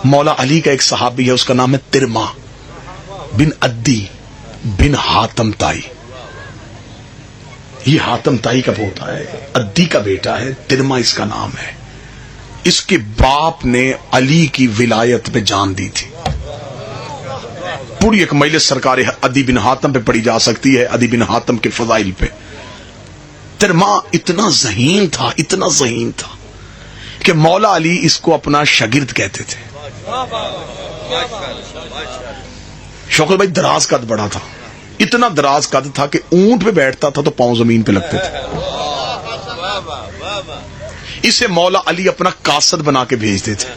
مولا علی کا ایک صحابی ہے، اس کا نام ہے ترما بن عدی بن حاتم تائی. یہ حاتم تائی کا پوتا ہے، عدی کا بیٹا ہے، ترما اس کا نام ہے. اس کے باپ نے علی کی ولایت پہ جان دی تھی. پوری ایک مجلس سرکار عدی بن حاتم پہ پڑھی جا سکتی ہے، عدی بن حاتم کے فضائل پہ. ترما اتنا ذہین تھا کہ مولا علی اس کو اپنا شاگرد کہتے تھے. شوکت بھائی دراز قد بڑا تھا، اتنا دراز قد تھا کہ اونٹ پہ بیٹھتا تھا تو پاؤں زمین پہ لگتے تھے. اسے مولا علی اپنا قاصد بنا کے بھیجتے تھے.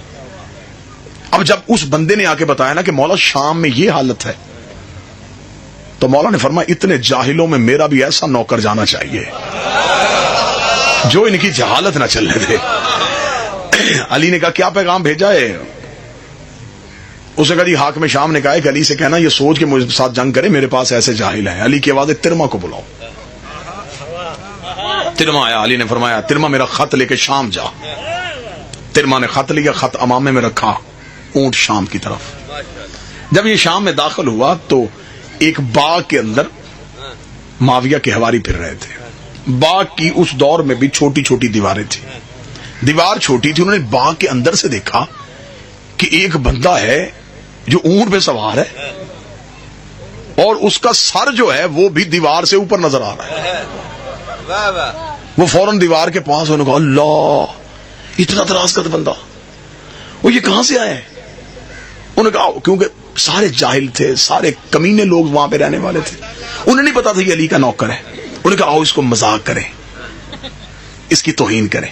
اب جب اس بندے نے آ کے بتایا نا کہ مولا شام میں یہ حالت ہے، تو مولا نے فرمایا اتنے جاہلوں میں میرا بھی ایسا نوکر جانا چاہیے جو ان کی جہالت نہ چلنے دے. علی نے کہا کیا پیغام بھیجا ہے؟ اسے کہا جی حاکم شام نے کہا ہے کہ علی سے کہنا یہ سوچ کے مجھ ساتھ جنگ کرے، میرے پاس ایسے جاہل ہیں. علی کی آواز ہے ترما کو بلاؤ. ترما آیا. علی نے فرمایا ترما میرا خط لے کے شام جا. ترما نے خط لیا، خط امامے میں رکھا، اونٹ شام کی طرف. جب یہ شام میں داخل ہوا تو ایک باغ کے اندر معاویہ کے حواری پھر رہے تھے. باغ کی اس دور میں بھی چھوٹی چھوٹی دیواریں تھی، دیوار چھوٹی تھی. انہوں نے باغ کے اندر سے دیکھا کہ ایک بندہ ہے جو اونٹ پہ سوار ہے اور اس کا سر جو ہے وہ بھی دیوار سے اوپر نظر آ رہا ہے. وہ فوراً دیوار کے پاس انہوں نے کہا اللہ اتنا دراز قد بندہ، وہ یہ کہاں سے آئے؟ انہوں نے کہا کیونکہ سارے جاہل تھے، سارے کمینے لوگ وہاں پہ رہنے والے تھے، انہیں نہیں پتا تھا یہ علی کا نوکر ہے. انہوں نے کہا آؤ اس کو مذاق کریں، اس کی توہین کریں.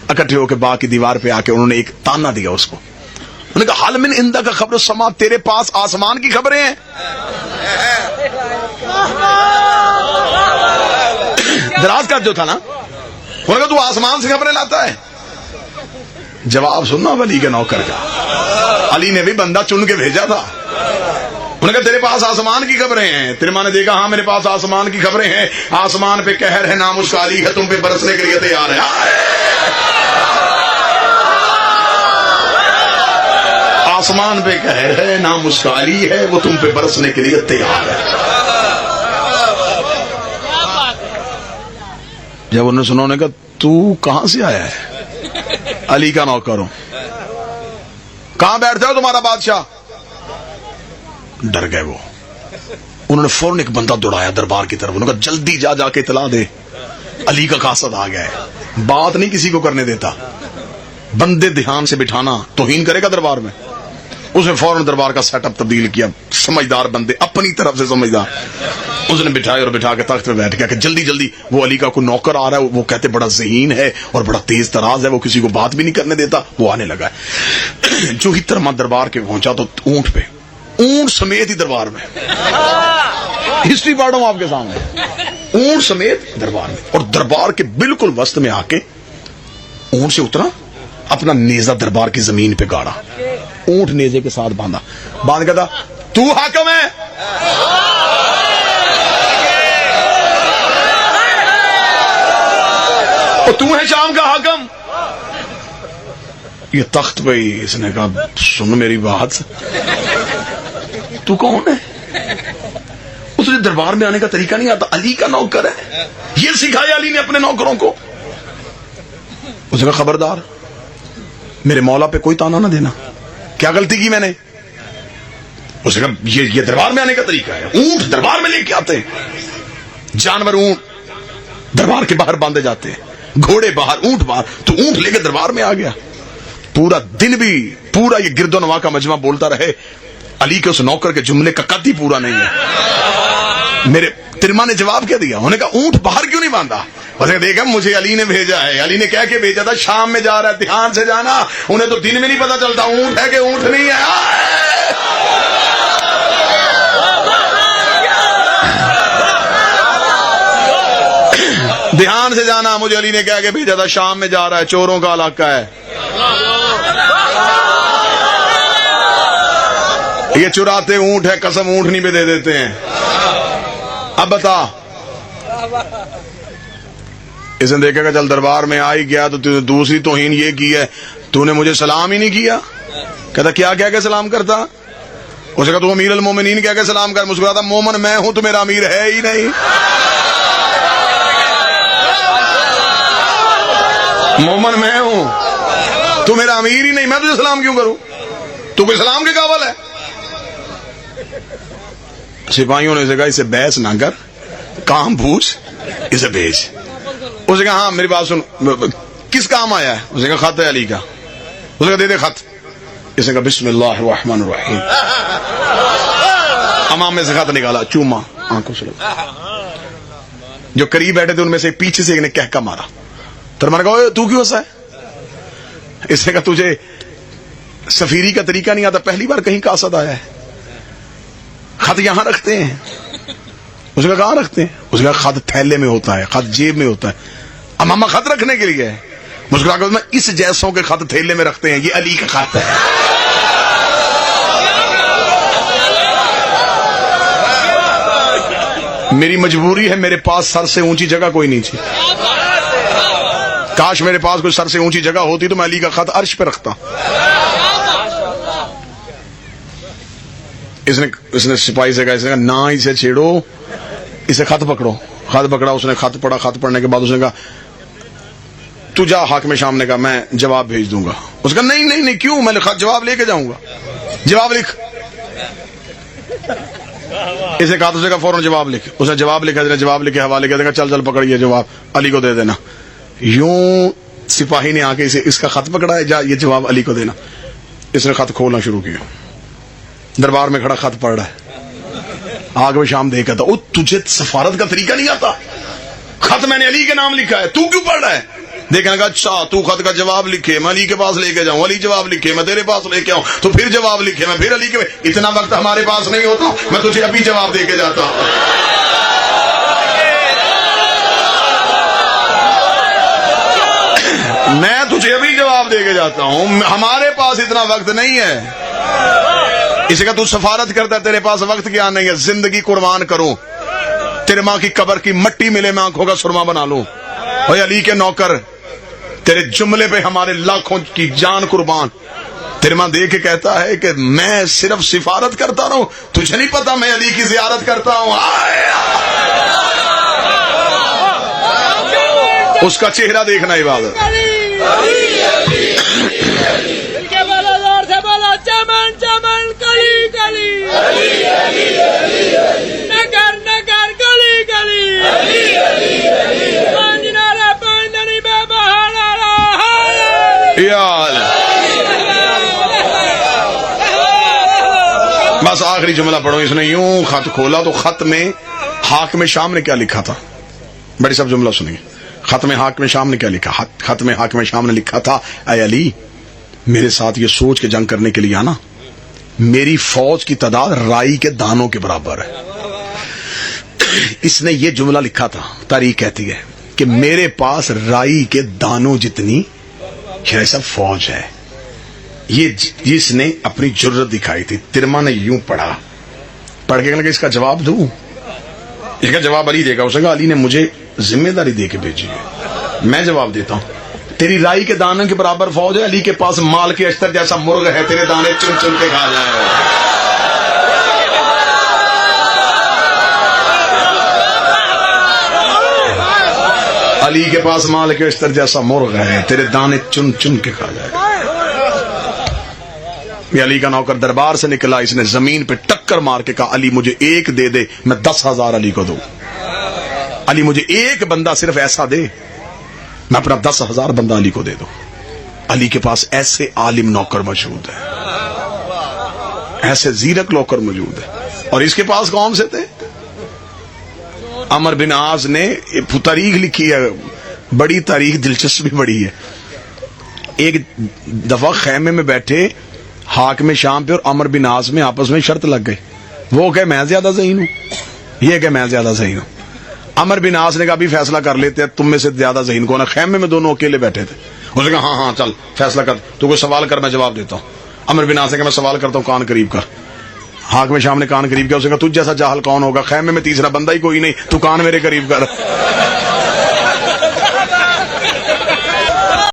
اکٹھے ہو کے باغ کی دیوار پہ آ کے انہوں نے ایک تانا دیا اس کو. انہوں نے کہا حل من عندک خبر السماء، تیرے پاس آسمان کی خبریں ہیں؟ دراز کا جو تھا نا، انہوں نے کہا تو آسمان سے خبریں لاتا ہے؟ جواب سننا علی کے نوکر کا، علی نے بھی بندہ چن کے بھیجا تھا. انہوں نے کہا تیرے پاس آسمان کی خبریں ہیں؟ تیرے ماں نے دیکھا ہاں میرے پاس آسمان کی خبریں ہیں. آسمان پہ قہر ہے، نام اس کا علی ہے، تم پہ برسنے کے لیے تیار ہے. آسمان پہ قہر ہے، نام اس کا علی ہے، وہ تم پہ برسنے کے لیے تیار ہے. جب انہوں نے سنا، انہوں نے کہا تو کہاں سے آیا ہے؟ علی کا نوکر ہوں. کہاں بیٹھتے ہو تمہارا بادشاہ؟ ڈر گئے وہ. انہوں نے فوراً ایک بندہ دوڑایا دربار کی طرف. انہوں نے کہا جلدی جا کے اطلاع دے علی کا قاصد آ گیا ہے. بات نہیں کسی کو کرنے دیتا، بندے دھیان سے بٹھانا، توہین کرے گا دربار میں. اس نے فوراً دربار کا سیٹ اپ تبدیل کیا، سمجھدار بندے اپنی طرف سے سمجھدار. اس نے بٹھائے اور بٹھا کے تخت پہ بیٹھ گیا کہ جلدی جلدی وہ علی کا کوئی نوکر آ رہا ہے. وہ کہتے بڑا ذہین ہے اور بڑا تیز تراز ہے، وہ کسی کو بات بھی نہیں کرنے دیتا. وہ آنے لگا ہے. جو ہی ترما دربار کے پہنچا تو اونٹ پہ، اونٹ سمیت ہی دربار میں. ہسٹری پڑھ رہا ہوں آپ کے سامنے. اونٹ سمیت دربار میں، اور دربار کے بالکل وسط میں آ کے اونٹ سے اترا، اپنا نیزہ دربار کی زمین پہ گاڑا، اونٹ نیزے کے ساتھ باندھ کہتا تو حاکم ہے؟ اور تو ہے شام کا حاکم؟ یہ تخت پہ ہی اس نے کہا سن میری بات، تو کون ہے؟ اس نے دربار میں آنے کا طریقہ نہیں آتا، علی کا نوکر ہے، یہ سکھایا علی نے اپنے نوکروں کو. اس نے کہا خبردار میرے مولا پہ کوئی تانا نہ دینا. کیا غلطی کی میں نے؟ اس نے کہا یہ دربار میں آنے کا طریقہ ہے، اونٹ دربار میں لے کے آتے ہیں، جانور اونٹ دربار کے باہر باندھے جاتے ہیں، گھوڑے باہر، اونٹ باہر، تو اونٹ لے کے دربار میں آ گیا. پورا دن بھی پورا یہ گرد و نواح کا مجمع بولتا رہے، علی کے اس نوکر کے جملے کا قد ہی پورا نہیں ہے. میرے ترما نے جواب کیا دیا؟ انہوں نے کہا اونٹ باہر کیوں نہیں باندھا؟ اس نے دیکھا مجھے علی نے بھیجا ہے، علی نے کہہ کے بھیجا تھا شام میں جا رہا ہے، دھیان سے جانا. انہیں تو دن میں نہیں پتا چلتا اونٹ ہے کہ اونٹ نہیں ہے. دھیان سے جانا، مجھے علی نے کہہ کے بھیجا تھا شام میں جا رہا ہے، چوروں کا علاقہ ہے. یہ چراتے اونٹ ہے، قسم اونٹنی پہ دے دیتے ہیں. اب بتا. اس نے دیکھا کہ چل دربار میں آ ہی گیا تو دوسری توہین یہ کی ہے، تو نے مجھے سلام ہی نہیں کیا. کہتا کیا کہہ کے سلام کرتا؟ اسے کہا تو امیر المومنین کہہ کے سلام کر. مسکراتا مومن میں ہوں تو میرا امیر ہے ہی نہیں. مومن میں ہوں تو میرا امیر ہی نہیں, میں تجھے سلام کیوں کروں؟ تو کوئی سلام کے قابل ہے؟ سپاہیوں نے اسے کہا اسے بحث نہ کر, کام پوچھ, اسے بھیج. اسے کہا ہاں میری بات سن, کس کام آیا ہے؟ اسے کہا خط ہے علی کا. اسے کہا دے دے خط. اس نے کہا بسم اللہ الرحمن الرحیم. امام میں سے خط نکالا, چوما آنکھوں سے لگا. جو قریب بیٹھے تھے ان میں سے پیچھے سے ایک نے کہہ مارا. تو میں نے کہا تو کیوں ہنسا ہے؟ اس نے کہا تجھے سفیری کا طریقہ نہیں آتا, پہلی بار کہیں قاصد آیا ہے, خط یہاں رکھتے ہیں. اس نے کہا کہاں رکھتے ہیں؟ اس نے کہا خط تھیلے میں ہوتا ہے, خط جیب میں ہوتا ہے. امامہ خط رکھنے کے لیے ہے. مسکرا کر اس جیسوں کے خط تھیلے میں رکھتے ہیں, یہ علی کا خط ہے. میری مجبوری ہے, میرے پاس سر سے اونچی جگہ کوئی نہیں تھی. کاش میرے پاس کوئی سر سے اونچی جگہ ہوتی تو میں علی کا خط عرش پہ رکھتا. اس نے سپاہی سے کہا, اس نے کہا نہ اسے چھیڑو, اسے خط پکڑو. خط پکڑا, اس نے خط پڑھا. خط پڑھنے کے بعد اس نے کہا تو جا. حاکم شام نے کہا میں جواب بھیج دوں گا. اس کا نہیں نہیں نہیں, کیوں, میں جواب لے کے جاؤں گا. جواب لکھ. اسے کہا تو اسے کہا فوراً جواب لکھ. اس نے جواب لکھا, جواب لکھے حوالے کیا, چل چل پکڑ یہ جواب علی کو دے دینا. یوں سپاہی نے آ کے اس کا خط پکڑا ہے, جا یہ جواب علی کو دینا. اس نے خط کھولنا شروع کیا, دربار میں کھڑا خط پڑھ رہا ہے. آگ میں شام دیکھا تھا, تجھے سفارت کا طریقہ نہیں آتا, خط میں نے علی کے نام لکھا ہے, تو کیوں پڑھ رہا ہے؟ دیکھنے کا اچھا تو خط کا جواب لکھے, میں علی کے پاس لے کے جاؤں, علی جواب لکھے, میں تیرے پاس لے کے آؤں, تو پھر جواب لکھے, میں پھر علی کے. اتنا وقت ہمارے پاس نہیں ہوتا, میں تجھے ابھی جواب دے کے جاتا ہوں. میں تجھے ابھی جواب دے کے جاتا ہوں, ہمارے پاس اتنا وقت نہیں ہے. اسی کا تو سفارت کرتا ہے, تیرے پاس وقت کیا نہیں ہے. زندگی قربان کروں, تیرے ماں کی قبر کی مٹی ملے, میں آنکھوں کا سرما بنا لوں. اوے علی کے نوکر, تیرے جملے پہ ہمارے لاکھوں کی جان قربان. تیرے ماں دیکھ کے کہتا ہے کہ میں صرف سفارت کرتا رہوں, تجھے نہیں پتا میں علی کی زیارت کرتا ہوں. اس کا چہرہ دیکھنا عبادت. بس آخری جملہ پڑھو. اس نے یوں خط کھولا تو خط میں حاکم شام نے کیا لکھا تھا, بڑی سب جملہ سنیں گے. خط میں حاکم شام نے کیا لکھا؟ خط میں حاکم شام نے لکھا تھا, اے علی میرے ساتھ یہ سوچ کے جنگ کرنے کے لیے آنا, میری فوج کی تعداد رائی کے دانوں کے برابر ہے. اس نے یہ جملہ لکھا تھا, تاریخ کہتی ہے کہ میرے پاس رائی کے دانوں جتنی سب فوج ہے. یہ جس نے اپنی جرت دکھائی تھی. ترما نے یوں پڑھا, پڑھ کے کہا کہ اس کا جواب دوں, اس کا جواب علی دے گا. اس نے کہا علی نے مجھے ذمہ داری دے کے بھیجی ہے, میں جواب دیتا ہوں. تیری رائی کے دانے کے برابر فوج ہے, علی کے پاس مال کے اشتر جیسا مرغ ہے, تیرے دانے چن چن کے کھا جائے. علی کے پاس مال کے اشتر جیسا مرغ ہے, تیرے دانے چن چن کے کھا جائے. یہ علی کا نوکر دربار سے نکلا, اس نے زمین پہ ٹکر مار کے کہا علی مجھے ایک دے دے, میں 10,000 علی کو دوں. علی مجھے ایک بندہ صرف ایسا دے, میں اپنا 10,000 بندہ علی کو دے دوں. علی کے پاس ایسے عالم نوکر موجود ہے, ایسے زیرک نوکر موجود ہے. اور اس کے پاس کون سے تھے؟ عمر بن عاص نے تاریخ لکھی ہے, بڑی تاریخ, دلچسپی بڑی ہے. ایک دفعہ خیمے میں بیٹھے حاکم شام پہ اور عمر بن عاص میں آپس میں شرط لگ گئی. وہ کہ میں زیادہ ذہین ہوں, یہ کہ میں زیادہ ذہین ہوں. عمر بن عاص نے کہا ابھی فیصلہ کر لیتے ہیں, تم میں سے زیادہ ذہین کون ہے. خیمے میں دونوں اکیلے بیٹھے تھے. اس نے کہا ہاں ہاں چل فیصلہ کر, تو کوئی سوال کر میں جواب دیتا ہوں. عمر بن عاص نے کہا میں سوال کرتا ہوں, کان قریب کر. حاکم شام نے کان قریب کیا. اس نے کہا تجھ جیسا جاہل کون ہوگا, خیمے میں تیسرا بندہ ہی کوئی نہیں, تو کان میرے قریب کر.